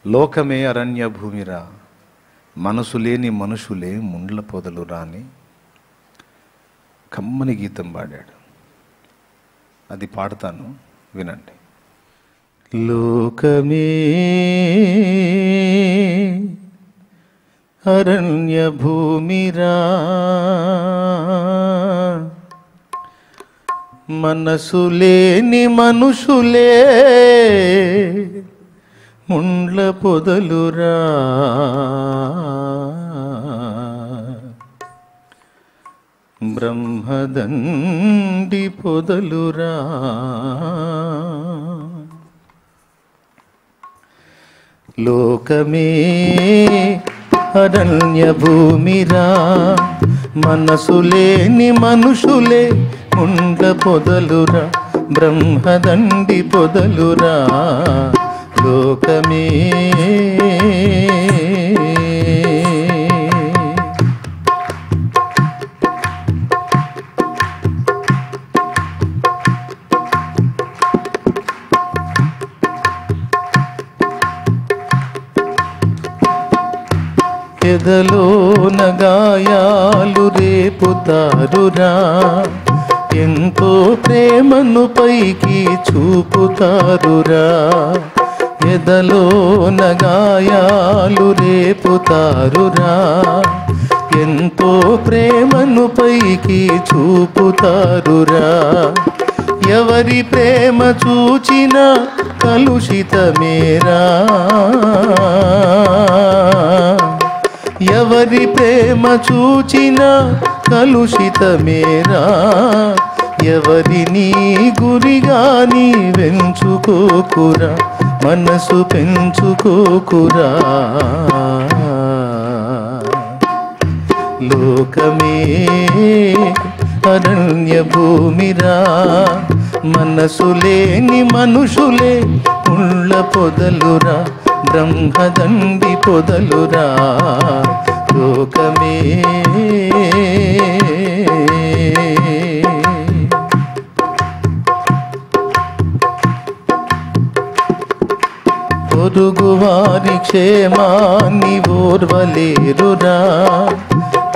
లోకమే అరణ్య భూమిరా, మనసు లేని మనుషులే ముండ్ల పొదలు రాని కమ్మని గీతం పాడాడు. అది పాడతాను, వినండి. లోకమే అరణ్య భూమిరా, మనసు లేని మనుషులే ముండ్ల పొదలురా. బ్రహ్మదండి పొదలురా. లోకమే అరణ్య భూమిరా, మనసు లేని మనుషులే ముండ్ల పొదలురా. బ్రహ్మదండి పొదలురా. లోకమే ఎదలోన గాయాలు రేపుతారురా, ఎంతో ప్రేమను పైకి చూపుతారురా. ఎదలోన గాయాలు రేపుతారురా, ఎంతో ప్రేమను పైకి చూపుతారురా. ఎవరి ప్రేమ చూచినా కలుషితమేరా, ఎవరి ప్రేమ చూచినా కలుషితమేరా. ఎవరిని గురిగాని వెంచుకోకురా, మనసు పెంచుకోకురా. లోకమే అరణ్య భూమిరా, మనసు లేని మనుషులే ముళ్ళ పొదలురా. బ్రహ్మదండి పొదలురా. లోకమే పొరుగువారి క్షేమాన్ని ఓర్వలేరురా,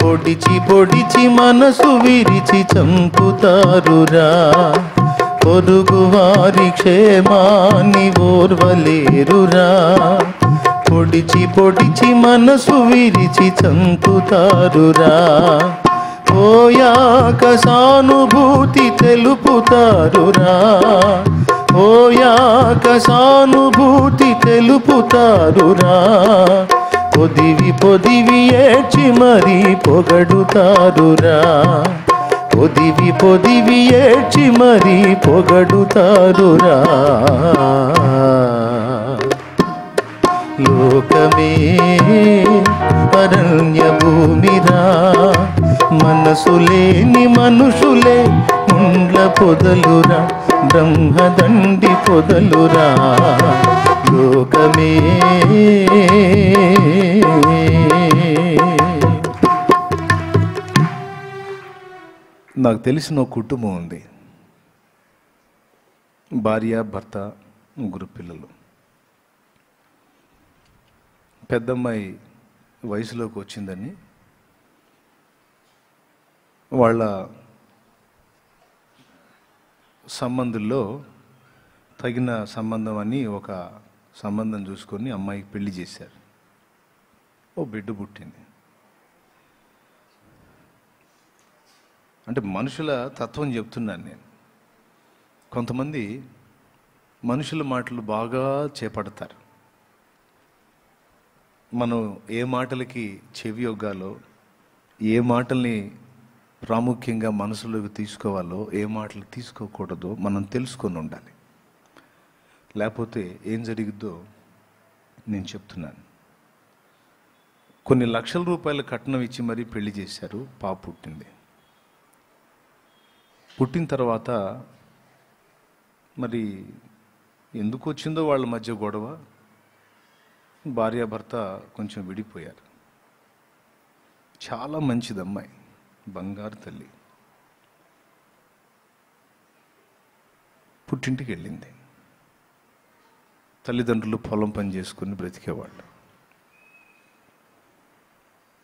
పొడిచి పొడిచి మనసు విరిచి చంపుతారురా. పొరుగువారి క్షేమాన్ని ఓర్వలేరురా, పొడిచి పొడిచి మనసు విరిచి చంపుతారురా. పోయాక సానుభూతి తెలుపుతారురా, పోయాక సానుభూతి తెలుపుతారురా. పొదివి పొదివి ఏడ్చి మరీ పొగడుతారురా, పొదివి పొదివి ఏడ్చి మరీ పొగడుతారురా. లోకమే అరణ్య భూమిరా, మనసు లేని మనుషులే ముండ్ల పొదలురా. బ్రహ్మదండి పొదలురా. లోకమే నాకు తెలిసిన ఒక కుటుంబం ఉంది. భార్య, భర్త, ముగ్గురు పిల్లలు. పెద్దమ్మాయి వయసులోకి వచ్చిందని వాళ్ళ సంబంధుల్లో తగిన సంబంధం అని ఒక సంబంధం చూసుకొని అమ్మాయికి పెళ్లి చేశారు. ఓ బిడ్డ పుట్టింది. అంటే మనుషుల తత్వం చెప్తున్నాను నేను. కొంతమంది మనుషుల మాటలు బాగా చేపడతారు. మనం ఏ మాటలకి చెవి యొగ్గాలో, ఏ మాటల్ని ప్రాముఖ్యంగా మనసులోకి తీసుకోవాలో, ఏ మాటలు తీసుకోకూడదో మనం తెలుసుకొని ఉండాలి. లేకపోతే ఏం జరిగిద్దో నేను చెప్తున్నాను. కొన్ని లక్షల రూపాయల కట్నం ఇచ్చి మరీ పెళ్లి చేశారు. పాప పుట్టింది. పుట్టిన తర్వాత మరి ఎందుకు వచ్చిందో వాళ్ళ మధ్య గొడవ. భార్యాభర్త కొంచెం విడిపోయారు. చాలా మంచిది అమ్మాయి, బంగారు తల్లి. పుట్టింటికి వెళ్ళింది. తల్లిదండ్రులు పొలం పని చేసుకుని బ్రతికేవాళ్ళు.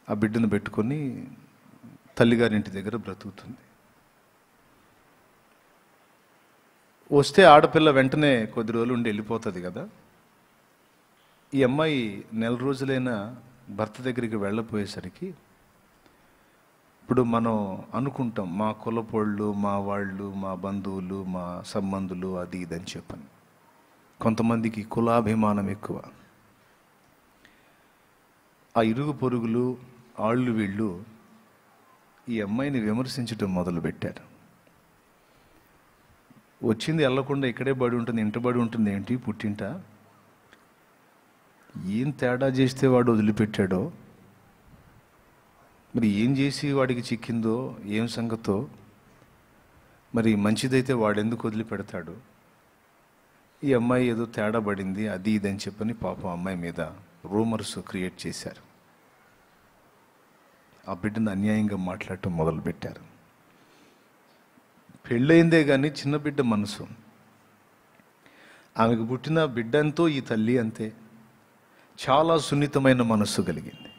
ఆ బిడ్డను పెట్టుకొని తల్లిగారింటి దగ్గర బ్రతుకుతుంది. వస్తే ఆడపిల్ల వెంటనే కొద్ది రోజులు ఉండి వెళ్ళిపోతుంది కదా. ఈ అమ్మాయి నెల రోజులైనా భర్త దగ్గరికి వెళ్ళపోయేసరికి ఇప్పుడు మనం అనుకుంటాం మా కులపోళ్ళు, మా వాళ్ళు, మా బంధువులు, మా సంబంధులు, అది ఇదని చెప్పని. కొంతమందికి కులాభిమానం ఎక్కువ. ఆ ఇరుగు పొరుగులు ఆళ్ళు వీళ్ళు ఈ అమ్మాయిని విమర్శించడం మొదలుపెట్టారు. వచ్చింది వెళ్ళకుండా ఇక్కడే బడి ఉంటుంది, ఇంట బడి ఉంటుంది, ఏంటి పుట్టింట, ఏం తేడా చేస్తే వాడు వదిలిపెట్టాడో, మరి ఏం చేసి వాడికి చిక్కిందో, ఏం సంగతో, మరి మంచిదైతే వాడెందుకు వదిలిపెడతాడు, ఈ అమ్మాయి ఏదో తేడా పడింది, అది ఇదని చెప్పని పాపం అమ్మాయి మీద రూమర్స్ క్రియేట్ చేశారు. ఆ బిడ్డను అన్యాయంగా మాట్లాడటం మొదలుపెట్టారు. పెళ్ళయిందే కానీ చిన్న బిడ్డ మనసు. ఆమెకు పుట్టిన బిడ్డ ఎంతో, ఈ తల్లి అంతే. చాలా సున్నితమైన మనస్సు కలిగింది.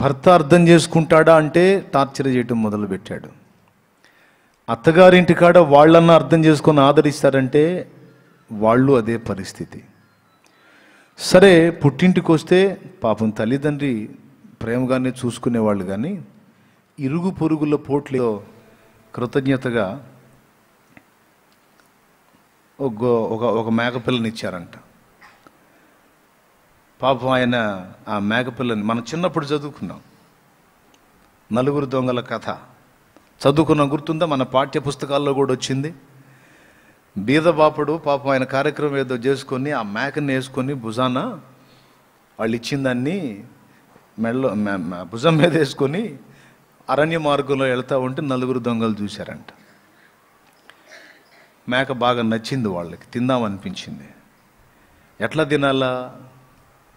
భర్త అర్థం చేసుకుంటాడా అంటే టార్చర్ చేయటం మొదలుపెట్టాడు. అత్తగారింటి కాడ వాళ్ళన్నా అర్థం చేసుకొని ఆదరిస్తారంటే వాళ్ళు అదే పరిస్థితి. సరే, పుట్టింటికి వస్తే పాపం తల్లిదండ్రి ప్రేమగానే చూసుకునేవాళ్ళు, కానీ ఇరుగు పొరుగుల పోట్లో కృతజ్ఞతగా ఒక మేకపిల్లని ఇచ్చారంట. పాపం ఆయన ఆ మేకపిల్లని మనం చిన్నప్పుడు చదువుకున్నాం, నలుగురు దొంగల కథ చదువుకున్నాం, గుర్తుందా? మన పాఠ్య పుస్తకాల్లో కూడా వచ్చింది. బీదబాపుడు పాపం ఆయన కార్యక్రమం ఏదో చేసుకొని ఆ మేకని వేసుకొని భుజాన వాళ్ళు ఇచ్చిన దాన్ని మెడలో భుజం మీద వేసుకొని అరణ్య మార్గంలో వెళ్తూ ఉంటే నలుగురు దొంగలు చూశారంట. మేక బాగా నచ్చింది వాళ్ళకి, తిందామనిపించింది. ఎట్లా తినాలా?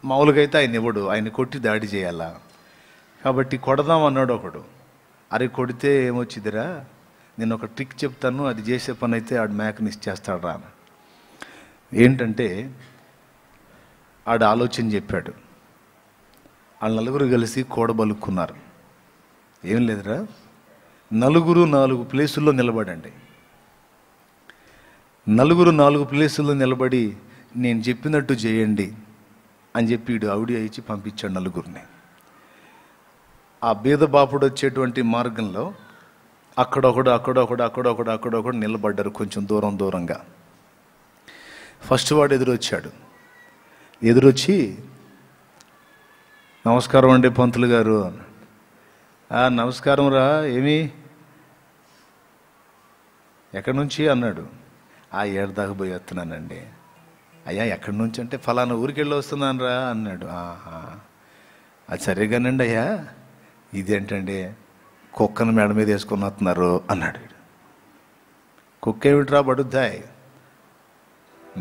మామూలుగా అయితే ఆయన ఇవ్వడు, ఆయన కొట్టి దాడి చేయాలా, కాబట్టి కొడదాం అన్నాడు ఒకడు. అరే కొడితే ఏమొచ్చిదిరా, నేను ఒక ట్రిక్ చెప్తాను, అది చేసే పని అయితే ఆడు మేకని ఇచ్చేస్తాడు రా. ఏంటంటే ఆడు ఆలోచన చెప్పాడు. వాళ్ళు నలుగురు కలిసి కూడబలుక్కున్నారు. ఏం లేదురా, నలుగురు 4 ప్లేసుల్లో నిలబడండి. నలుగురు 4 ప్లేసుల్లో నిలబడి నేను చెప్పినట్టు చేయండి అని చెప్పి ఇడు ఆవిడ ఇచ్చి పంపించాడు నలుగురిని. ఆ బీదబాపుడు వచ్చేటువంటి మార్గంలో అక్కడొకడు నిలబడ్డారు కొంచెం దూరంగా. ఫస్ట్ వాడు ఎదురొచ్చాడు. ఎదురొచ్చి నమస్కారం అండి పంతులు గారు. నమస్కారం రా, ఏమి ఎక్కడి నుంచి అన్నాడు. ఏడు దాకా పోయి వస్తున్నానండి. అయ్యా ఎక్కడి నుంచి అంటే ఫలానా ఊరికి వెళ్ళి వస్తున్నాను రా అన్నాడు. అది సరేగానండి అయ్యా, ఇదేంటండి కుక్కను మెడ మీద వేసుకొని వస్తున్నారు అన్నాడు. కుక్క ఏమిట్రా బడుద్దాయ్,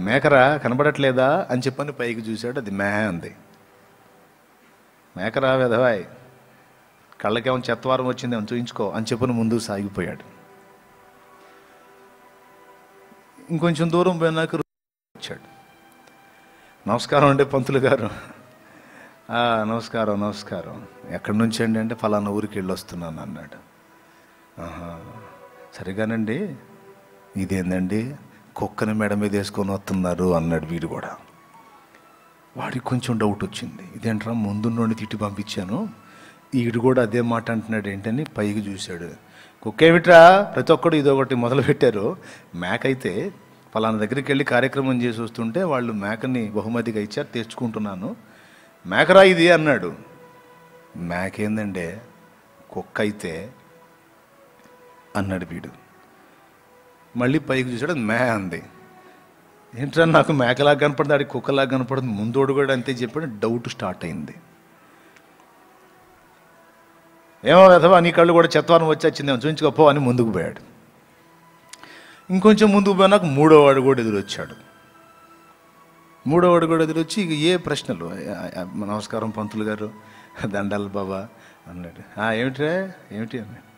మేకరా కనబడట్లేదా అని చెప్పని పైకి చూశాడు. అది మే అంది. మేకరా వెధవాయ్, కళ్ళకేమో చెత్తవారం వచ్చిందేమో చూయించుకో అని చెప్పని ముందుకు సాగిపోయాడు. ఇంకొంచెం దూరం పోయినాక వచ్చాడు. నమస్కారం అండి పంతులు గారు. నమస్కారం ఎక్కడి నుంచి అండి అంటే ఫలానా ఊరికి వెళ్ళి వస్తున్నాను అన్నాడు. సరిగానండి, ఇదేందండి కుక్కని మెడ మీద వేసుకొని వస్తున్నారు అన్నాడు వీడు కూడా. వాడికి కొంచెం డౌట్ వచ్చింది, ఇదేంట్రా ముందు నుండి తిట్టి పంపించాను, వీడు కూడా అదే మాట అంటున్నాడు ఏంటని పైకి చూశాడు. కుక్క ఏమిట్రా, ప్రతి ఒక్కడు ఇదొకటి మొదలుపెట్టారు. మేక అయితే ఫలానా దగ్గరికి వెళ్ళి కార్యక్రమం చేసి వస్తుంటే వాళ్ళు మేకని బహుమతిగా ఇచ్చారు, తెచ్చుకుంటున్నాను. మేకరా ఇది అన్నాడు. మేకేందంటే కుక్క అయితే అన్నాడు వీడు. మళ్ళీ పైకి చూసాడు, మే అంది. ఏంట్రా నాకు మేకలాగా కనపడుతుంది, ఆడికి కుక్కలాగా కనపడుతుంది, ముందోడు కూడా అంతే చెప్పాడు. డౌట్ స్టార్ట్ అయింది. ఏమో వెధవా నీ కళ్ళు కూడా చెత్తవారం వచ్చిందేమో చూయించుకోపో అని ముందుకు పోయాడు. ఇంకొంచెం ముందుకు పోయినాక మూడోవాడు కూడా ఎదురొచ్చాడు. ఎదురొచ్చి ఇక ఏ ప్రశ్నలు, నమస్కారం పంతులు గారు, దండాలు బాబా అన్నాడు. ఏమిటి అన్నాడు.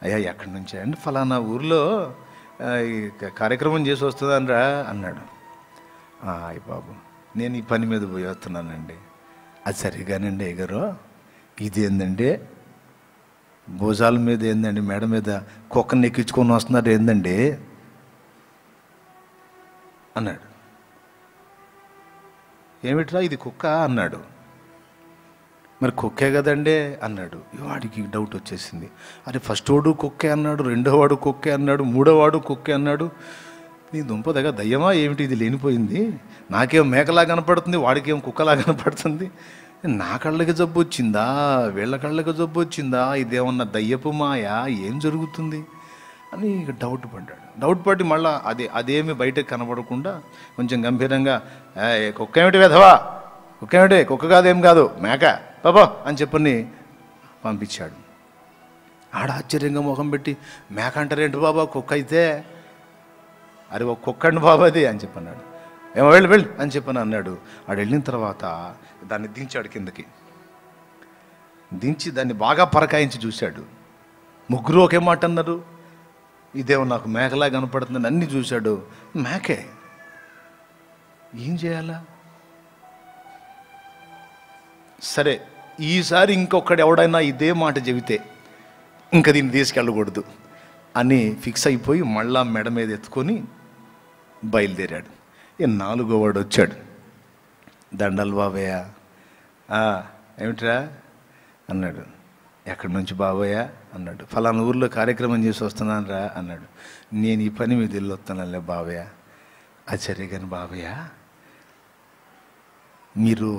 అయ్యా ఎక్కడి నుంచి అంటే ఫలానా ఊర్లో ఈ కార్యక్రమం చేసి వస్తుందనరా అన్నాడు. అయ్య బాబు, నేను ఈ పని మీద పోయి వస్తున్నానండి. అది సరిగానండి అయ్యగారు, ఇదేందండి భుజాల మీద ఏందండి, మెడ మీద కుక్కని ఎక్కించుకొని వస్తున్నారు ఏందండి అన్నాడు. ఏమిట్రా ఇది కుక్క అన్నాడు. మరి కుక్కే కదండి అన్నాడు. వాడికి డౌట్ వచ్చేసింది. అరే ఫస్ట్ వాడు కుక్కే అన్నాడు, రెండో వాడు కుక్కే అన్నాడు, మూడో వాడు కుక్కే అన్నాడు. నీ దుంపదగా దయ్యమా ఏమిటి ఇది లేనిపోయింది? నాకేం మేకలా కనపడుతుంది, వాడికేం కుక్కలా కనపడుతుంది. నా కళ్ళకి జబ్బు వచ్చిందా, వీళ్ళ కళ్ళకి జబ్బు వచ్చిందా, ఇదేమన్నా దయ్యపు మాయా, ఏం జరుగుతుంది అని ఇక డౌట్ పడ్డాడు. డౌట్ పడి మళ్ళీ అదేమి బయటకు కనపడకుండా కొంచెం గంభీరంగా, కుక్క ఏమిటి వెధవా, కుక్క ఏమిటి, కుక్క కాదేం కాదు మేక బాబా అని చెప్పని పంపించాడు. ఆడ ఆశ్చర్యంగా ముఖం పెట్టి, మేక అంటారేంటి బాబా, కుక్క అయితే, అరే ఒక కుక్కండి బాబా అది అని చెప్పన్నాడు. ఏమో వెళ్ళు అని చెప్పని అన్నాడు. ఆడు వెళ్ళిన తర్వాత దాన్ని దించాడు, కిందకి దించి దాన్ని బాగా పరకాయించి చూశాడు. ముగ్గురు ఒకే మాట అన్నారు, ఇదేమో నాకు మేకలా కనపడుతుందని. అన్నీ చూశాడు, మేకే. ఏం చేయాలా? సరే ఈసారి ఇంకొకడు ఎవడైనా ఇదే మాట చెబితే ఇంకా దీన్ని తీసుకెళ్ళకూడదు అని ఫిక్స్ అయిపోయి మళ్ళా మెడ మీద ఎత్తుకొని బయలుదేరాడు. నాలుగో వాడు వచ్చాడు. దండలు బాబయ్య. ఏమిట్రా అన్నాడు. ఎక్కడి నుంచి బాబయ్య అన్నాడు. ఫలానా ఊర్లో కార్యక్రమం చేసి వస్తున్నాను రా అన్నాడు. నేను ఈ పని మీద వెళ్ళి వస్తానులే బాబయ్య. ఆశ్చర్య కానీ బాబయ్య, మీరు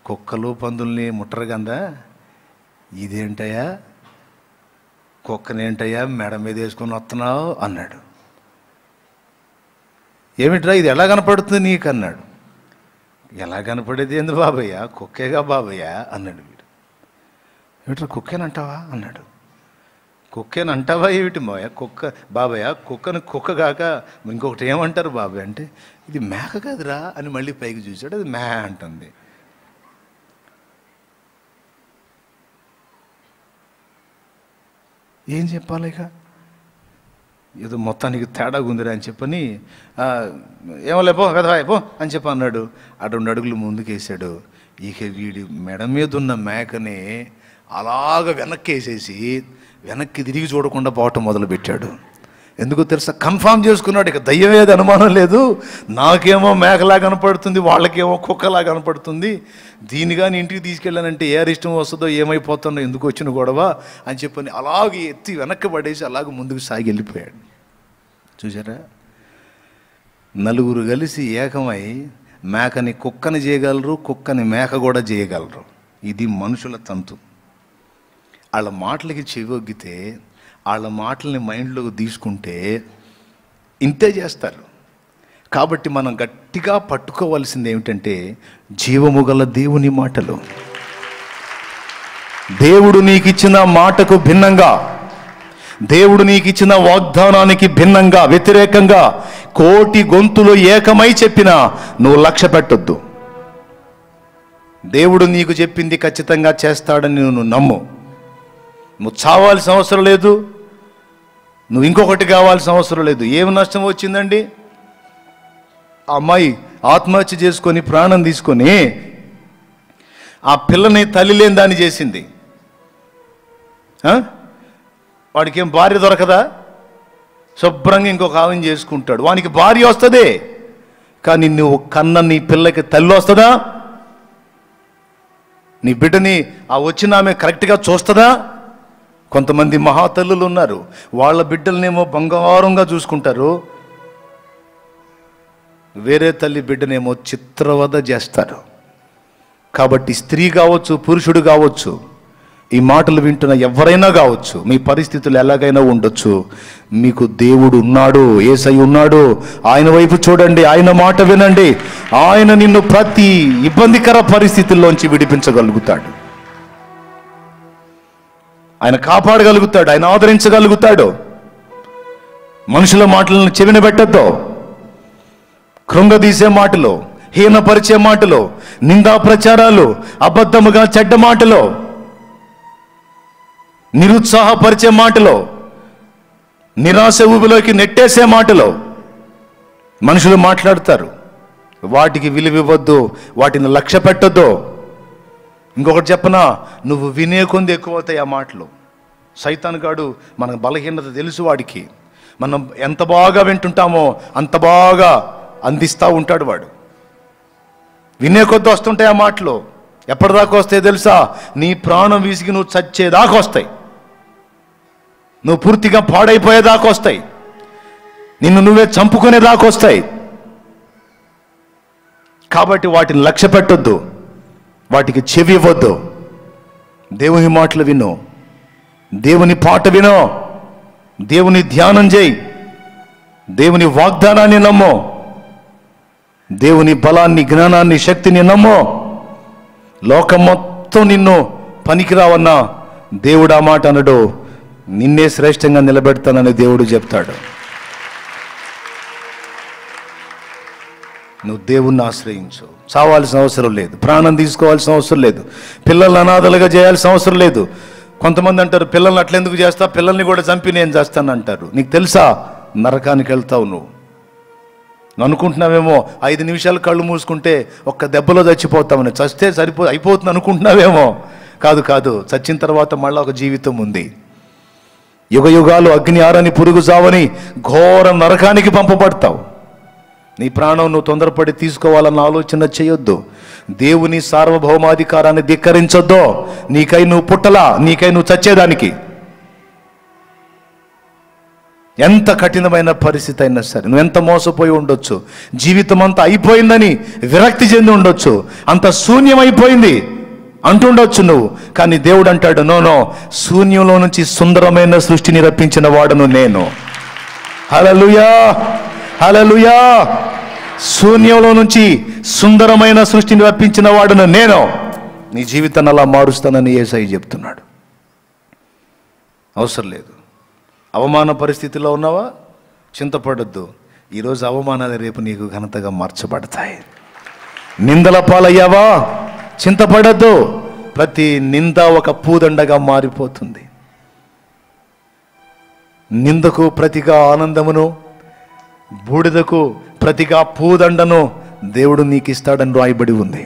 కుక్కలు పందుల్ని ముట్టరు కదా, ఇదేంటయ్యా కుక్కనేంటయ్యా మెడ మీద వేసుకొని వస్తున్నావు అన్నాడు. ఏమిట్రా ఇది ఎలా కనపడుతుంది నీకు అన్నాడు. ఎలా కనపడేది ఏంది బాబయ్య, కుక్కేగా బాబయ్య అన్నాడు వీడు. ఏమిట్రా కుక్కేనంటావా అన్నాడు. కుక్కేనంటావా ఏమిటి మావయ్య, కుక్క బాబయ్య, కుక్కను కుక్క కాక ఇంకొకటి ఏమంటారు బాబాయ్ అంటే, ఇది మేక కదరా అని మళ్ళీ పైకి చూశాడు. అది మే అంటుంది. ఏం చెప్పాలి ఇక, ఏదో మొత్తానికి తేడా ఉందిరా అని చెప్పని, ఏమో లేపో కదా పో అని చెప్పి అన్నాడు. 2 అడుగులు ముందుకేసాడు. ఇక వీడి మెడ మీద ఉన్న మేకని అలాగ వెనక్కి వేసేసి వెనక్కి తిరిగి చూడకుండా పోవటం మొదలుపెట్టాడు. ఎందుకో తెలుసా, కన్ఫామ్ చేసుకున్నాడు, ఇక దయ్యం ఏది అనుమానం లేదు, నాకేమో మేకలా కనపడుతుంది, వాళ్ళకేమో కుక్కలా కనపడుతుంది, దీని కానీ ఇంటికి తీసుకెళ్ళానంటే ఏ ఇష్టం వస్తుందో, ఏమైపోతుందో, ఎందుకు వచ్చిన గొడవ అని చెప్పని అలాగే ఎత్తి వెనక్కి పడేసి అలాగే ముందుకు సాగి వెళ్ళిపోయాడు. చూసారా, నలుగురు కలిసి ఏకమై మేకని కుక్కని చేయగలరు, కుక్కని మేక కూడా చేయగలరు. ఇది మనుషుల తంతు. వాళ్ళ మాటలకి చెవొగ్గితే, వాళ్ళ మాటల్ని మైండ్లోకి తీసుకుంటే ఇంతే చేస్తారు. కాబట్టి మనం గట్టిగా పట్టుకోవాల్సింది ఏమిటంటే జీవము గల దేవుని మాటలు. దేవుడు నీకు ఇచ్చిన మాటకు భిన్నంగా, దేవుడు నీకు ఇచ్చిన వాగ్దానానికి భిన్నంగా, వ్యతిరేకంగా 1,000,000 గొంతులు ఏకమై చెప్పినా నువ్వు లక్ష్య పెట్టొద్దు. దేవుడు నీకు చెప్పింది ఖచ్చితంగా చేస్తాడని నువ్వు నమ్ము. నువ్వు చావాల్సిన అవసరం లేదు, నువ్వు ఇంకొకటి కావాల్సిన అవసరం లేదు. ఏం నష్టం వచ్చిందండి? ఆ అమ్మాయి ఆత్మహత్య చేసుకొని ప్రాణం తీసుకొని ఆ పిల్లని తల్లి లేని దాన్ని చేసింది. వాడికి ఏం భార్య దొరకదా? శుభ్రంగా ఇంకొక ఆవిని చేసుకుంటాడు, వానికి భార్య వస్తుంది. కానీ నువ్వు కన్న నీ పిల్లకి తల్లి వస్తుందా? నీ బిడ్డని ఆ వచ్చిన ఆమె కరెక్ట్గా చూస్తుందా? కొంతమంది మహాతల్లులు ఉన్నారు, వాళ్ళ బిడ్డలనేమో బంగారంగా చూసుకుంటారు, వేరే తల్లి బిడ్డనేమో చిత్రవద చేస్తారు. కాబట్టి స్త్రీ కావచ్చు, పురుషుడు కావచ్చు, ఈ మాటలు వింటున్న ఎవరైనా కావచ్చు, మీ పరిస్థితులు ఎలాగైనా ఉండొచ్చు, మీకు దేవుడు ఉన్నాడు, యేసయ్య ఉన్నాడు. ఆయన వైపు చూడండి, ఆయన మాట వినండి. ఆయన నిన్ను ప్రతి ఇబ్బందికర పరిస్థితుల్లోంచి విడిపించగలుగుతాడు, ఆయన కాపాడగలుగుతాడు, ఆయన ఆదరించగలుగుతాడు. మనుషుల మాటలను చెవిన పెట్టద్దు. కృంగదీసే మాటలు, హీనపరిచే మాటలు, నిందా ప్రచారాలు, అబద్ధముగా చెడ్డ మాటలు, నిరుత్సాహపరిచే మాటలు, నిరాశ ఊబిలోకి నెట్టేసే మాటలు మనుషులు మాట్లాడతారు. వాటికి విలువ ఇవ్వద్దు, వాటిని లక్ష్య పెట్టొద్దు. ఇంకొకటి చెప్పనా, నువ్వు వినే కొంది ఎక్కువ అవుతాయి ఆ మాటలు. సైతాన్ గాడు మన బలహీనత తెలుసు వాడికి. మనం ఎంత బాగా వింటుంటామో అంత బాగా అందిస్తూ ఉంటాడు వాడు. వినే కొద్ది వస్తుంటాయి ఆ మాటలు. ఎప్పటిదాకా వస్తాయి తెలుసా? నీ ప్రాణం విసిగి నువ్వు చచ్చేదాకా వస్తాయి. నువ్వు పూర్తిగా పాడైపోయేదాకా వస్తాయి. నిన్ను నువ్వే చంపుకునేదాకా వస్తాయి. కాబట్టి వాటిని లక్ష్య పెట్టొద్దు, వాటికి చెవి ఇవ్వద్దు. దేవుని మాటలు విను, దేవుని పాట విను, దేవుని ధ్యానం చేయి, దేవుని వాగ్దానాన్ని నమ్ము, దేవుని బలాన్ని, జ్ఞానాన్ని, శక్తిని నమ్ము. లోకం మొత్తం నిన్ను పనికిరావన్నా దేవుడు ఆ మాట అనడు. నిన్నే శ్రేష్టంగా నిలబెడతానని దేవుడు చెప్తాడు. నువ్వు దేవుణ్ణి ఆశ్రయించు. చావాల్సిన అవసరం లేదు, ప్రాణం తీసుకోవాల్సిన అవసరం లేదు, పిల్లల్ని అనాథలుగా చేయాల్సిన అవసరం లేదు. కొంతమంది అంటారు, పిల్లల్ని అట్లెందుకు చేస్తా, పిల్లల్ని కూడా చంపి నేను చేస్తాను అంటారు. నీకు తెలుసా, నరకానికి వెళ్తావు నువ్వు. అనుకుంటున్నావేమో 5 నిమిషాలు కళ్ళు మూసుకుంటే ఒక్క దెబ్బలో చచ్చిపోతామని, చస్తే అయిపోతుంది అనుకుంటున్నావేమో. కాదు కాదు, చచ్చిన తర్వాత మళ్ళీ ఒక జీవితం ఉంది. యుగ యుగాలు అగ్ని ఆరని పురుగు చావని ఘోర నరకానికి పంపబడతావు. నీ ప్రాణం నువ్వు తొందరపడి తీసుకోవాలన్న ఆలోచన చేయొద్దు. దేవుని సార్వభౌమాధికారాన్ని ధిక్కరించొద్దు. నీకై నువ్వు పుట్టలా, నీకై నువ్వు చచ్చేదానికి. ఎంత కఠినమైన పరిస్థితి అయినా సరే, నువ్వు ఎంత మోసపోయి ఉండొచ్చు, జీవితం అంతా అయిపోయిందని విరక్తి చెంది ఉండొచ్చు, అంత శూన్యమైపోయింది అంటుండొచ్చు నువ్వు. కానీ దేవుడు అంటాడు, నో, శూన్యంలో నుంచి సుందరమైన సృష్టిని రప్పించిన వాడను నేను. హల్లెలూయా, హల్లెలూయా. శూన్యంలో నుంచి సుందరమైన సృష్టిని రప్పించిన వాడను నేను. నీ జీవితాన్ని అలా మారుస్తానని యేసయ్య చెప్తున్నాడు. అవసరం లేదు. అవమాన పరిస్థితిలో ఉన్నావా, చింతపడొద్దు. ఈరోజు అవమానాలు రేపు నీకు ఘనతగా మార్చబడతాయి. నిందల పాలయ్యావా, చింతపడద్దు. ప్రతి నింద ఒక పూదండగా మారిపోతుంది. నిందకు ప్రతిగా ఆనందమును, బూడిదకు ప్రతిగా పూదండను దేవుడు నీకు ఇస్తాడని రాయబడి ఉంది.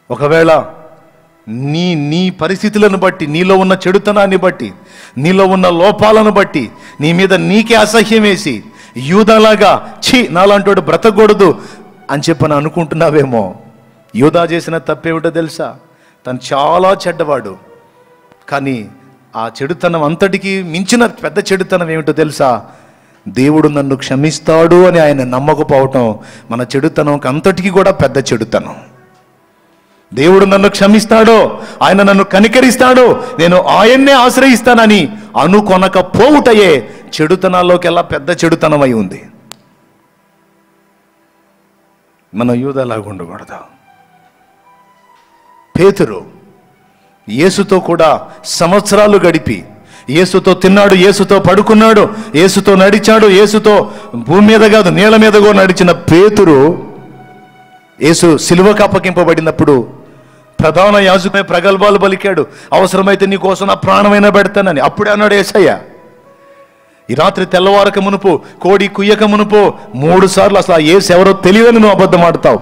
ఒకవేళ నీ పరిస్థితులను బట్టి, నీలో ఉన్న చెడుతనాన్ని బట్టి, నీలో ఉన్న లోపాలను బట్టి నీ మీద నీకే అసహ్యం వేసి యూదాలాగా నాలాంటోడు బ్రతకూడదు అని చెప్పని అనుకుంటున్నావేమో. యూదా చేసిన తప్పేమిటో తెలుసా? తను చాలా చెడ్డవాడు. కానీ ఆ చెడుతనం అంతటికి మించిన పెద్ద చెడుతనం ఏమిటో తెలుసా? దేవుడు నన్ను క్షమిస్తాడు అని ఆయన నమ్మకపోవటం మన చెడుతనంకి అంతటికి కూడా పెద్ద చెడుతనం. దేవుడు నన్ను క్షమిస్తాడు, ఆయన నన్ను కనికరిస్తాడు, నేను ఆయన్నే ఆశ్రయిస్తానని అనుకొనకపోవుటయే చెడుతనాల్లోకి ఎలా పెద్ద చెడుతనం అయి ఉంది. మన యూదాలాగా ఉండకూడదు. పేతురు యేసుతో కూడా సంవత్సరాలు గడిపి, యేసుతో తిన్నాడు, యేసుతో పడుకున్నాడు, యేసుతో నడిచాడు, యేసుతో భూమి మీద కాదు నీళ్ళ మీద కూడా నడిచిన పేతురు యేసు సిలువకు అప్పగింపబడినప్పుడు ప్రధాన యాజకుడే ప్రగల్భాలు పలికాడు, అవసరమైతే నీ కోసం నా ప్రాణమైనా పెడతానని. అప్పుడే అన్నాడు యేసయ్య, ఈ రాత్రి తెల్లవారక మునుపు, కోడి కుయ్యక మునుపు 3 సార్లు అసలు ఆ యేసు ఎవరో తెలియదని నువ్వు అబద్ధం ఆడతావు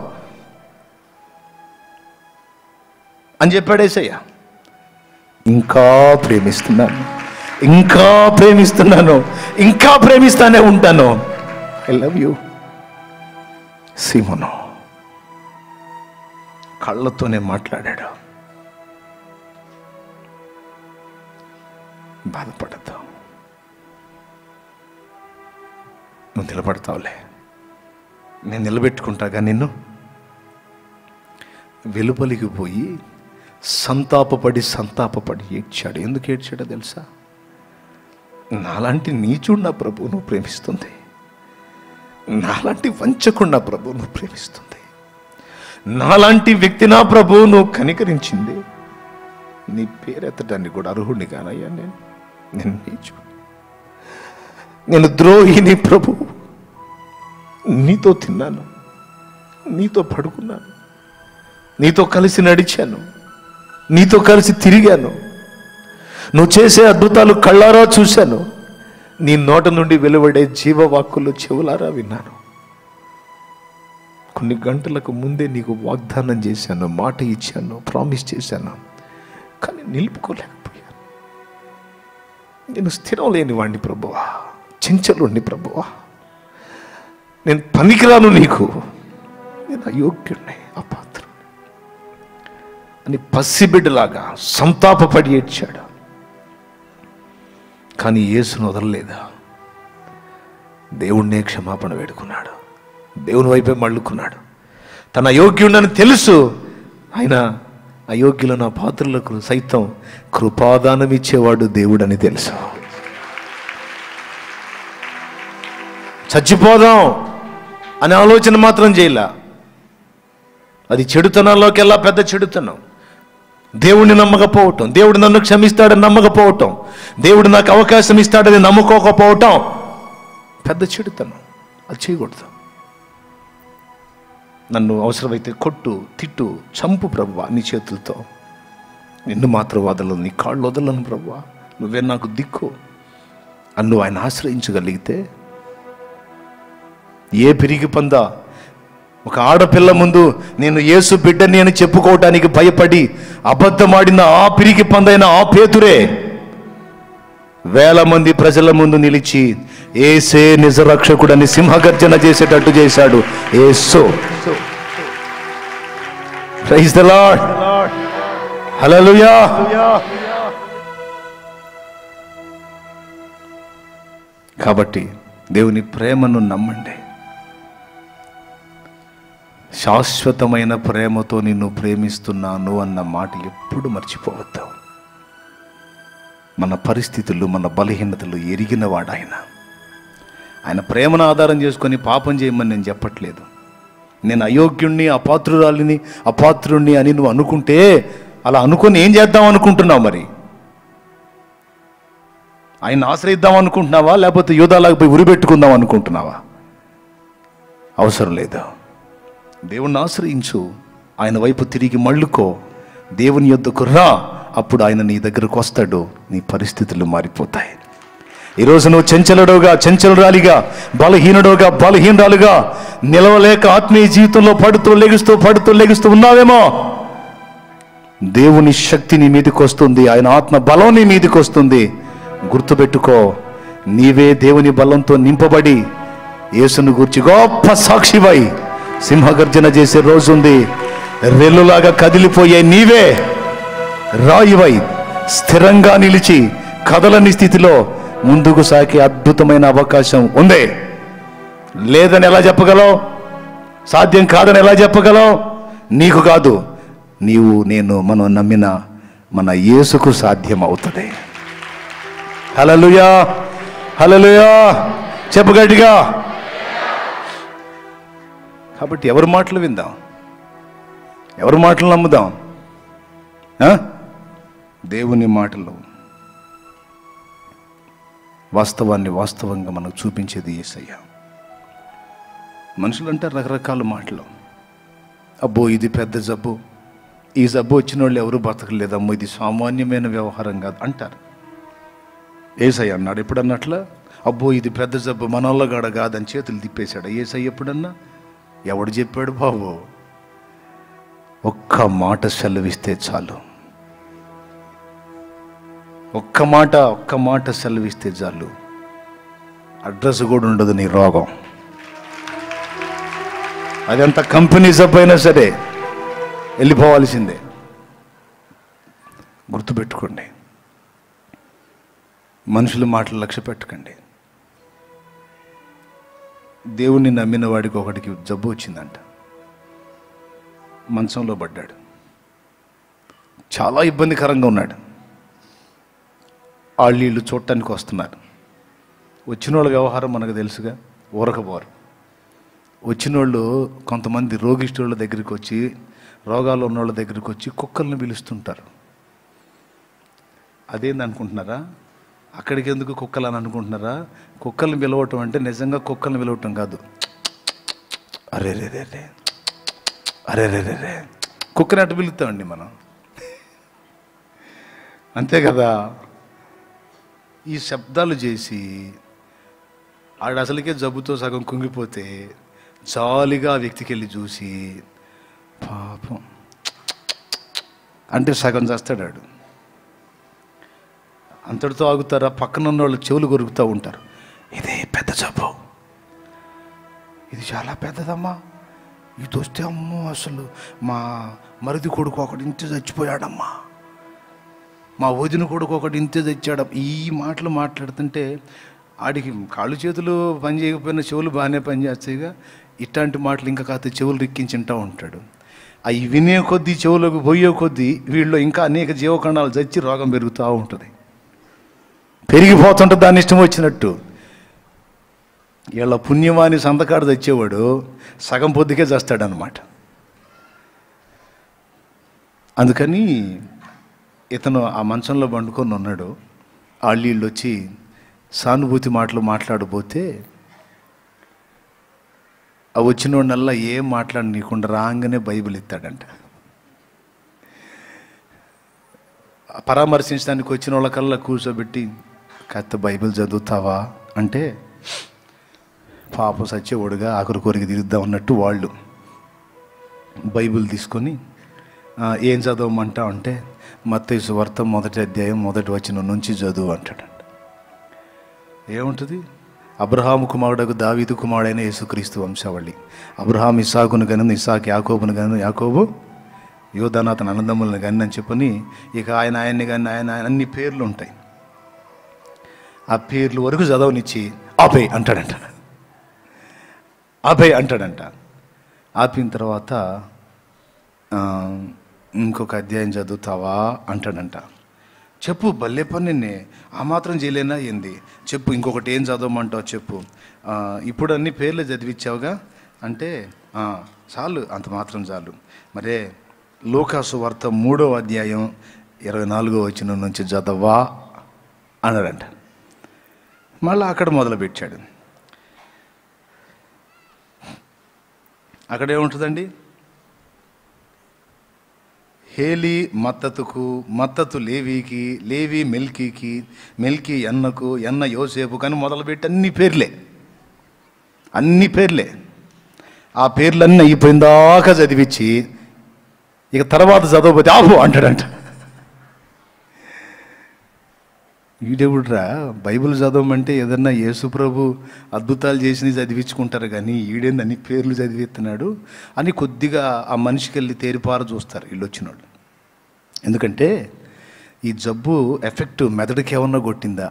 అని చెప్పాడు యేసయ్య. ఇంకా ప్రేమిస్తున్నాను, ఇంకా ప్రేమిస్తున్నాను, ఇంకా ప్రేమిస్తానే ఉంటాను. ఐ లవ్ యూ సీమోను. కళ్ళతోనే మాట్లాడాడు. బాధపడద్దు, నువ్వు నిలబడతావులే, నేను నిలబెట్టుకుంటాగా నిన్ను. వెలుపలికి పోయి సంతాపపడి ఏడ్చాడు. ఎందుకు ఏడ్చాడో తెలుసా? నాలాంటి నీచుడు నా ప్రభు నువ్వు ప్రేమిస్తుంది, నాలాంటి వంచకుడు నా ప్రభు నువ్వు ప్రేమిస్తుంది, నాలాంటి వ్యక్తి నా ప్రభు నువ్వు కనికరించింది. నీ పేరెత్తడానికి కూడా అర్హుడిని కానయ్యా నేను నీచు, నేను ద్రోహిని ప్రభు. నీతో తిన్నాను, నీతో పడుకున్నాను, నీతో కలిసి నడిచాను, నీతో కలిసి తిరిగాను, నువ్వు చేసే అద్భుతాలు కళ్ళారా చూశాను, నీ నోట నుండి వెలువడే జీవవాక్కులు చెవులారా విన్నాను. కొన్ని గంటలకు ముందే నీకు వాగ్దానం చేశాను, మాట ఇచ్చాను, ప్రామిస్ చేశాను, కానీ నిలుపుకోలేకపోయాను. నేను స్థిరం లేని వాడిని ప్రభువా, చెంచలుండి ప్రభువా, నేను పనికిరాను నీకు, నేను అయోగ్యుడిని, అపాత్రుడిని అని పసిబిడ్డలాగా సంతాపపడి ఏడ్చాడు. కానీ యేసును వదలలేదా? దేవుణ్ణే క్షమాపణ వేడుకున్నాడు, దేవుని వైపే మళ్ళుకున్నాడు. తన అయోగ్యుడని తెలుసు, ఆయన అయోగ్యులను అపాత్రులకు సైతం కృపాదానం ఇచ్చేవాడు దేవుడని తెలుసు. చచ్చిపోదాం అనే ఆలోచన మాత్రం చేయలే. అది చెడుతనంలోకెల్లా పెద్ద చెడుతనం. దేవుడిని నమ్మకపోవటం, దేవుడు నన్ను క్షమిస్తాడని నమ్మకపోవటం, దేవుడు నాకు అవకాశం ఇస్తాడని నమ్ముకోకపోవటం పెద్ద చెడుతనం. అది చేయకూడదు. నన్ను అవసరమైతే కొట్టు, తిట్టు, చంపు ప్రభువా నీ చేతులతో, నిన్ను మాత్రం వదలను, నీ కాళ్ళు వదలను ప్రభువా, నువ్వే నాకు దిక్కు అన్ను ఆయన ఆశ్రయించగలిగితే, ఏ పిరిగి పంద ఒక ఆడపిల్ల ముందు నేను యేసు బిడ్డని అని చెప్పుకోవటానికి భయపడి అబద్ధమాడిన ఆ పిరిగి పందైన ఆ పేతురే వేల మంది ప్రజల ముందు నిలిచి యేసే నిజ రక్షకుడని సింహగర్జన చేసేటట్టు చేశాడు. Yesu. Praise the lord. Hallelujah. కాబట్టి దేవుని ప్రేమను నమ్మండి. శాశ్వతమైన ప్రేమతో నిన్ను ప్రేమిస్తున్నాను అన్న మాట ఎప్పుడు మర్చిపోవద్దు. మన పరిస్థితులు, మన బలహీనతలు ఎరిగిన వాడు ఆయన. ఆయన ప్రేమను ఆధారం చేసుకొని పాపం చేయమని నేను చెప్పట్లేదు. నేను అయోగ్యుణ్ణి, అపాత్రుణ్ణి అని నువ్వు అనుకుంటే, అలా అనుకొని ఏం చేద్దాం అనుకుంటున్నావు? మరి ఆయన ఆశ్రయిద్దాం అనుకుంటున్నావా, లేకపోతే యూదాలాగా పోయి ఉరిపెట్టుకుందాం అనుకుంటున్నావా? అవసరం లేదు. దేవుణ్ణి ఆశ్రయించు, ఆయన వైపు తిరిగి మళ్ళుకో, దేవుని యొద్దకు రా. అప్పుడు ఆయన నీ దగ్గరకు వస్తాడు, నీ పరిస్థితులు మారిపోతాయి. ఈరోజు నువ్వు చంచలురాలిగా, బలహీనురాలుగా నిలవలేక ఆత్మీయ జీవితంలో పడుతూ లెగుస్తూ ఉన్నావేమో. దేవుని శక్తి నీ మీదకి వస్తుంది, ఆయన ఆత్మ బలం నీ మీదకి వస్తుంది. గుర్తుపెట్టుకో, నీవే దేవుని బలంతో నింపబడి యేసును గూర్చి గొప్ప సాక్షివై సింహగర్జన చేసే రోజుంది. రెల్లులాగా కదిలిపోయే నీవే రాయివై స్థిరంగా నిలిచి కదలని స్థితిలో ముందుకు సాగే అద్భుతమైన అవకాశం ఉంది. లేదని ఎలా చెప్పగలవు? సాధ్యం కాదని ఎలా చెప్పగలవు? నీకు కాదు, మనం నమ్మిన మన యేసుకు సాధ్యం అవుతుంది. హల్లెలూయా, హల్లెలూయా. చెప్పు గట్టిగా. కాబట్టి ఎవరి మాటలు విందాం? ఎవరి మాటలు నమ్ముదాం? దేవుని మాటలు వాస్తవంగా మనకు చూపించేది యేసయ్య. మనుషులంటే రకరకాల మాటలు. అబ్బో ఇది పెద్ద జబ్బు, ఈ జబ్బు వచ్చిన వాళ్ళు ఎవరు బతకలేదమ్మో, ఇది సామాన్యమైన వ్యవహారం కాదు అంటారు. యేసయ్య అన్నాడు ఎప్పుడన్నట్లా? అబ్బో ఇది పెద్ద జబ్బు, మనోళ్ళగాడ కాదని చేతులు తిప్పేశాడు యేసయ్య ఎప్పుడన్నా? ఎవడు చెప్పాడు బాబు? ఒక్క మాట సెలవిస్తే చాలు, ఒక్క మాట సెలవిస్తే చాలు, అడ్రస్ కూడా ఉండదు నీ రోగం. అదంతా కంపెనీ జబ్బు అయినా సరే వెళ్ళిపోవాల్సిందే. గుర్తుపెట్టుకోండి, మనుషుల మాటలు లక్ష్య పెట్టకండి. దేవుణ్ణి నమ్మిన వాడికి ఒకటికి జబ్బు వచ్చిందంట, మంచంలో పడ్డాడు, చాలా ఇబ్బందికరంగా ఉన్నాడు. వీళ్ళు చూడటానికి వస్తున్నారు. వచ్చిన వాళ్ళ వ్యవహారం మనకు తెలుసుగా, ఊరకపోరు. వచ్చిన వాళ్ళు కొంతమంది రోగిష్ఠుల దగ్గరికి వచ్చి, రోగాలు ఉన్న వాళ్ళ దగ్గరికి వచ్చి కుక్కల్ని పిలుస్తుంటారు. అదేంది అనుకుంటున్నారా? అక్కడికి ఎందుకు కుక్కలు అని అనుకుంటున్నారా? కుక్కల్ని పిలవటం అంటే నిజంగా కుక్కల్ని పిలవటం కాదు. అరే రే రే రే, అరే రే రే రే, కుక్కని అట్టు పిలుస్తామండి మనం, అంతే కదా. ఈ శబ్దాలు చేసి ఆడ అసలుకే జబ్బుతో సగం కుంగిపోతే జాలిగా ఆ వ్యక్తికి వెళ్ళి చూసి పాపం అంటే సగం చేస్తాడు ఆడు. అంతటితో ఆగుతారా? పక్కన ఉన్న వాళ్ళు చెవులు కొరుకుతూ ఉంటారు. ఇదే పెద్ద జబ్బు, ఇది చాలా పెద్దదమ్మా, ఇది వస్తే అమ్మో అసలు మా మరిది కొడుకు ఒకటి ఇంతే చచ్చిపోయాడమ్మా, మా వదిన కొడుకు ఒకటి ఇంతే చచ్చాడు. ఈ మాటలు మాట్లాడుతుంటే ఆడికి కాళ్ళు చేతులు పని చేయకపోయినా చెవులు బాగానే పనిచేస్తాయిగా. ఇట్లాంటి మాటలు ఇంకా కాస్త చెవులు రిక్కించుంటూ ఉంటాడు. అవి వినే కొద్దీ, చెవులకు పోయే కొద్దీ వీళ్ళు ఇంకా అనేక జీవఖండాలు చచ్చి రోగం పెరుగుతూ ఉంటుంది, పెరిగిపోతుంటుంది దాని ఇష్టం వచ్చినట్టు. వీళ్ళ పుణ్యమాని సంతకాడు తెచ్చేవాడు సగం పొద్దుకే చేస్తాడనమాట. అందుకని ఇతను ఆ మంచంలో పండుకొని ఉన్నాడు. వీళ్ళు వచ్చి సానుభూతి మాటలు మాట్లాడబోతే ఆ వచ్చిన వాడినల్లా ఏం మాట్లాడనీయకుండా రాగానే బైబిల్ ఇస్తాడంట. పరామర్శించడానికి వచ్చిన వాళ్ళకల్లా కూర్చోబెట్టి కాస్త బైబిల్ చదువుతావా అంటే పాపం సచ్చేవాడుగా ఆఖరి కోరిక తీరుద్దాం అన్నట్టు వాళ్ళు బైబిల్ తీసుకొని ఏం చదవమంటా అంటే మత్తయి సువార్త 1వ అధ్యాయం 1వ వచనం నుంచి చదువు అంటాడంట. ఏముంటుంది? అబ్రహాము కుమారుడకు దావీదు కుమారుడైన యేసుక్రీస్తు వంశావళి. అబ్రహాం ఇస్సాకును గను, ఇస్సాకు యాకోబును గను, యాకోబు యోధాను అతని అన్నదమ్ములను గని అని చెప్పని ఇక ఆయన్ని కానీ ఆయన అన్ని పేర్లు ఉంటాయి. ఆ పేర్లు వరకు చదవనిచ్చి ఆపే అంటాడంట. ఆపిన తర్వాత ఇంకొక అధ్యాయం చదువుతావా అంటాడంట. చెప్పు, భలే పని, నిన్నే ఆ మాత్రం చేయలేనా ఏంది, చెప్పు ఇంకొకటి ఏం చదవమంటావు చెప్పు, ఇప్పుడు అన్ని పేర్లు చదివించావుగా అంటే చాలు, అంత మాత్రం చాలు. మరే లూకా సువార్త 3వ అధ్యాయం 24వ వచనం నుంచి చదవా అన్నాడంట. మళ్ళీ అక్కడ మొదలుపెట్టాడు. అక్కడ ఏముంటుందండి? హేలి మత్తతుకు, మత్తతు లేవీకి, లేవి మెల్కీకి, మెల్కీ ఎన్నకు, ఎన్న యోసేపు కానీ మొదలుపెట్టి అన్ని పేర్లే. ఆ పేర్లన్నీ అయిపోయిందాకా చదివించి ఇక తర్వాత చదవకపోతే ఆపు అంటాడంట. ఈడెవుడ్రా బైబిల్ చదవమంటే ఏదన్నా యేసుప్రభు అద్భుతాలు చేసినవి చదివించుకుంటారు కానీ ఈడేంది అన్ని పేర్లు చదివిస్తున్నాడు అని కొద్దిగా ఆ మనిషికి వెళ్ళి తేరిపార చూస్తారు వీళ్ళు వచ్చినోళ్ళు. ఎందుకంటే ఈ జబ్బు ఎఫెక్ట్ మెదడుకి ఏమన్నా కొట్టిందా?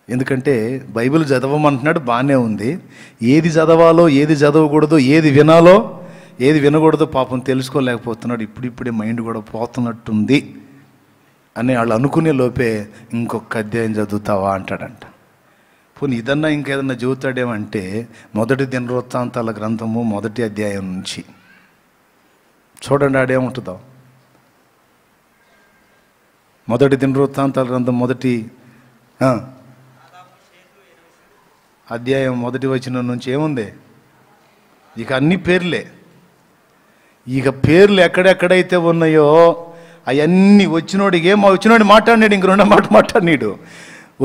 ఎందుకంటే బైబిల్ చదవమంటున్నాడు, బాగానే ఉంది. ఏది చదవాలో, ఏది చదవకూడదో, ఏది వినాలో, ఏది వినకూడదో పాపం తెలుసుకోలేకపోతున్నాడు. ఇప్పుడిప్పుడే మైండ్ కూడా పోతున్నట్టుంది అని వాళ్ళు అనుకునే లోపే ఇంకొక అధ్యాయం చదువుతావా అంటాడంట. పోనీ ఇదన్నా ఇంకేదన్నా చదువుతాడేమంటే 1 దినవృత్తాంతాల గ్రంథము 1వ అధ్యాయం నుంచి చూడండి ఆడేముంటుందో. 1 దినవృత్తాంతాల గ్రంథం 1వ అధ్యాయం 1వ వచనం నుంచి ఏముంది? ఇక అన్ని పేర్లే. ఇక పేర్లు ఎక్కడెక్కడైతే ఉన్నాయో అవన్నీ వచ్చినోడికి వచ్చినోడి మాట్లాడినాడు, ఇంక 2 మాట మాట్లాడినాడు.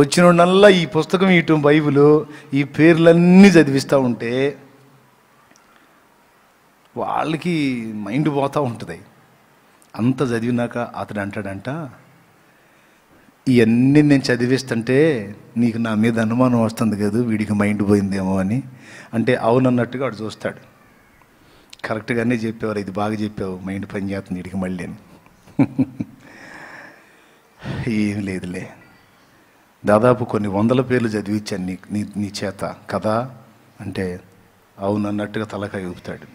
వచ్చినోడల్లా ఈ పుస్తకం ఇటు బైబిల్ ఈ పేర్లన్నీ చదివిస్తూ ఉంటే వాళ్ళకి మైండ్ పోతూ ఉంటుంది. అంత చదివినాక అతడు అంటాడంట, ఇవన్నీ నేను చదివిస్తుంటే నీకు నా మీద అనుమానం వస్తుంది కదా, వీడికి మైండ్ పోయిందేమో అని. అంటే అవునన్నట్టుగా వాడు చూస్తాడు. కరెక్ట్గానే చెప్పేవారు, ఇది బాగా చెప్పావు, మైండ్ పని చేస్తుంది వీడికి మళ్ళీ అని. ఏం లేదులే, దాదాపు కొన్ని 100 పేర్లు చదివించాను నీ చేత కదా అంటే అవునన్నట్టుగా తలకాయ ఊపుతాడు.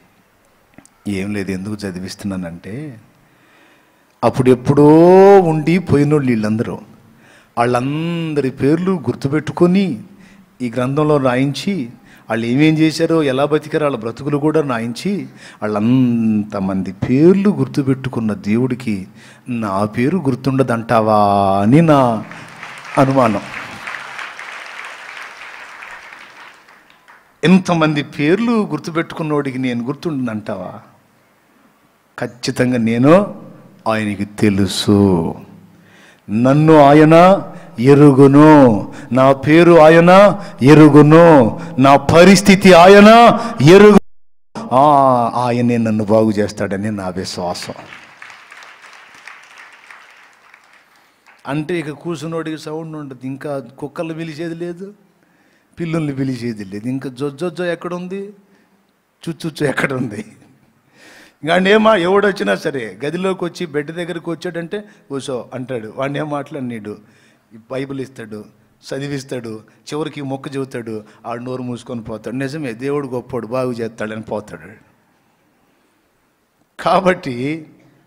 ఏం లేదు, ఎందుకు చదివిస్తున్నానంటే అప్పుడెప్పుడో ఉండి పోయినోళ్ళు వీళ్ళందరూ, వాళ్ళందరి పేర్లు గుర్తుపెట్టుకొని ఈ గ్రంథంలో రాయించి వాళ్ళు ఏమేం చేశారో, ఎలా బతికారో వాళ్ళ బ్రతుకులు కూడా రాయించి వాళ్ళంతమంది పేర్లు గుర్తుపెట్టుకున్న దేవుడికి నా పేరు గుర్తుండదంటావా అని నా అనుమానం. ఎంతమంది పేర్లు గుర్తుపెట్టుకున్నోడికి నేను గుర్తుండదంటావా? ఖచ్చితంగా నేను ఆయనకి తెలుసు. నన్ను ఆయన ఎరుగును, నా పేరు ఆయన ఎరుగును, నా పరిస్థితి ఆయన ఎరుగు, ఆయనే నన్ను బాగు చేస్తాడని నా విశ్వాసం. అంటే ఇక కూర్చున్నోడికి సౌండ్ ఉండదు, ఇంకా కుక్కలు పిలిచేది లేదు, పిల్లుల్ని పిలిచేది లేదు, ఇంకా జొజ్జొజ్జో ఎక్కడుంది, చుచ్చుచ్చు ఎక్కడుంది. ఇంకా ఏమా ఎవడొచ్చినా సరే గదిలోకి వచ్చి బెడ్ దగ్గరికి వచ్చాడంటే కూసో అంటాడు. వాడిని ఏం మాట్లాడినాడు, బైబిల్ ఇస్తాడు, చదివిస్తాడు, చివరికి మొక్క చెబుతాడు, ఆడు నోరు మూసుకొని పోతాడు. నిజమే, దేవుడు గొప్పోడు, బాగు చేస్తాడని పోతాడు. కాబట్టి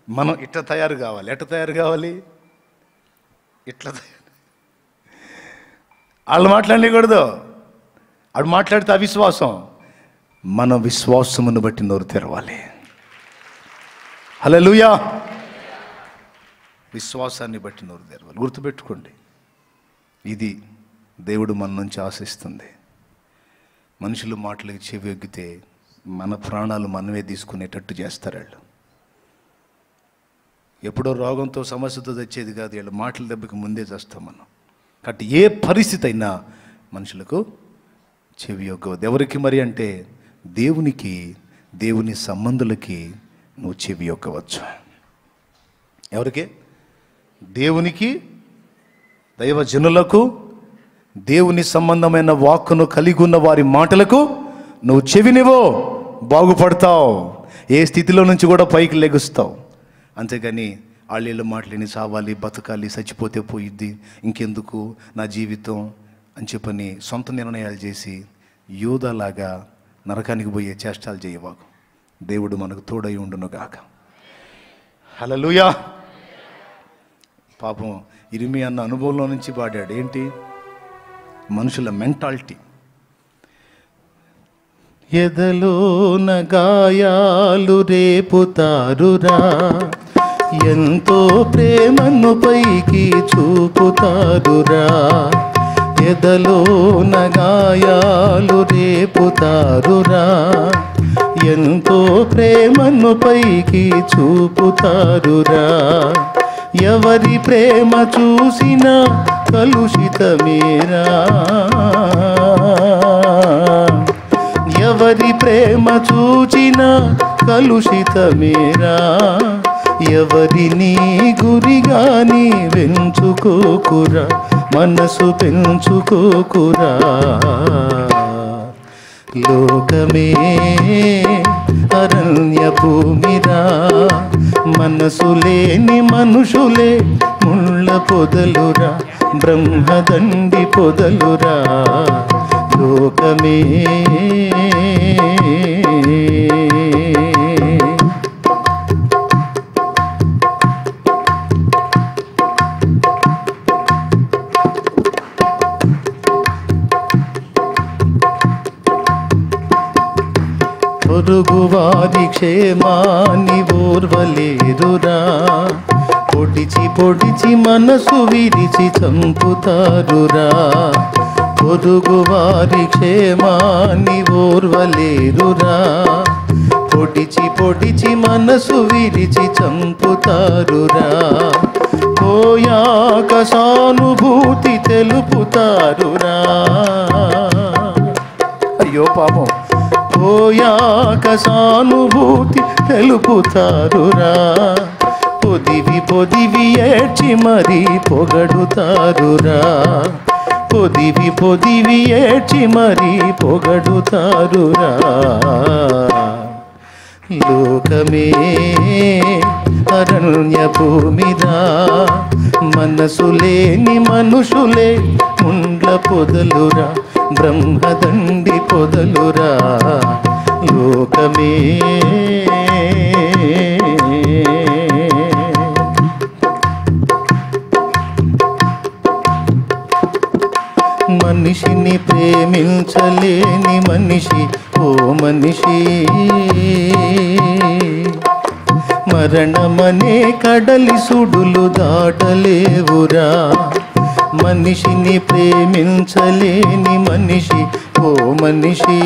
మనం ఇట్లా తయారు కావాలి. ఎట్లా తయారు కావాలి? ఇట్లా వాళ్ళు మాట్లాడకూడదు, ఆడు మాట్లాడితే అవిశ్వాసం. మన విశ్వాసమును బట్టి నోరు తెరవాలి. హల్లెలూయా. విశ్వాసాన్ని బట్టి నోరు తెరవాలి. గుర్తుపెట్టుకోండి, ఇది దేవుడు మన నుంచి ఆశిస్తుంది. మనుషులు మాటలకి చెవి ఎగ్గితే మన ప్రాణాలు మనమే తీసుకునేటట్టు చేస్తారు వాళ్ళు. ఎప్పుడో రోగంతో సమస్యతో తెచ్చేది కాదు, వీళ్ళ మాటల దెబ్బకి ముందే చేస్తాం మనం. కాబట్టి ఏ పరిస్థితి అయినా మనుషులకు చెవి యొగ్గవద్దు. ఎవరికి మరి అంటే దేవునికి, దేవుని సంబంధులకి నువ్వు చెవి యొక్కవచ్చు. ఎవరికి? దేవునికి, దైవజనులకు, దేవుని సంబంధమైన వాక్కును కలిగి ఉన్న వారి మాటలకు నువ్వు చెవినివో, బాగుపడతావు. ఏ స్థితిలో నుంచి కూడా పైకి లెగుస్తావు. అంతేగాని వాళ్ళ మాటలేని చావాలి, బతకాలి, చచ్చిపోతే పోయిద్ది, ఇంకెందుకు నా జీవితం అని చెప్పని సొంత నిర్ణయాలు చేసి యూదాలాగా నరకానికి పోయే చేష్టాలు చేయవాకు. దేవుడు మనకు తోడై ఉండును గాక. హల్లెలూయా. పాపం ఇర్మియా అన్న అనుభవంలో నుంచి పాడాడు. ఏంటి? మనుషుల మెంటాలిటీ. ఎదలోన గాయాలు రేపుతారురా, ఎంతో ప్రేమను పైకి చూపుతారురా. ఎదలోన గాయాలు రేపుతారురా, ఎంతో ప్రేమను పైకి చూపుతారురా. ఎవరి ప్రేమ చూసినా కలుషితమేరా, ఎవరి ప్రేమ చూచినా కలుషితమేరా. ఎవరిని గురిగాని వెంచుకోకురా, మనసు పెంచుకోకురా. లోకమే అరణ్య భూమిరా, మనసు లేని మనుషులే ముళ్ళ పొదలురా, బ్రహ్మదండి పొదలురా. లోకమే పొరుగువారి క్షేమాన్ని ఓర్వలేరురా, పొడిచి పొడిచి మనసు విరిచి చంపుతారురా. పొరుగువారి క్షేమాన్ని ఓర్వలేరురా, పొడిచి పొడిచి మనసు విరిచి చంపుతారురా. పోయాక సానుభూతి తెలుపుతారురా. అయ్యో పాపం. పోయాక సానుభూతి తెలుపుతారురా. పొదివి పొదివి ఏడ్చి మరీ పొగడుతారురా, పొదివి పొదివి ఏడ్చి మరీ పొగడుతారురా. లోకమే అరణ్య భూమిరా, మనసు లేని మనుషులే ముండ్ల పొదలురా, బ్రహ్మదండి పొదలురా. లోకమే మనిషిని ప్రేమించలేని మనిషి, ఓ మనిషి, మరణమనే కడలి సుడులు దాటలేవురా. మనిషిని ప్రేమించలేని మనిషి, ఓ మనిషి,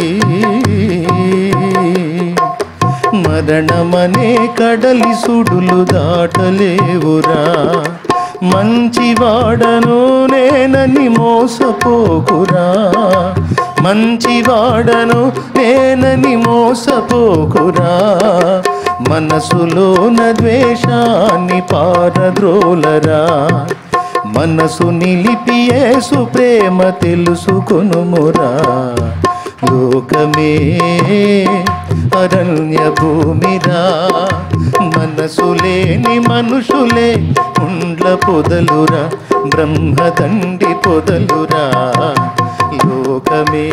మరణమనే కడలి సుడులు దాటలేవురా. మంచివాడను నేనని మోసపోకురా, మంచివాడను నేనని మోసపోకురా. మనసులోన ద్వేషాన్ని పారద్రోలరా, మనసు నిలిపి యేసు ప్రేమ తెలుసుకొనుమురా. లోకమే అరణ్య భూమిరా, మనసు లేని మనుషులే ఉండ్ల పొదలురా, బ్రహ్మదండి పొదలురా. లోకమే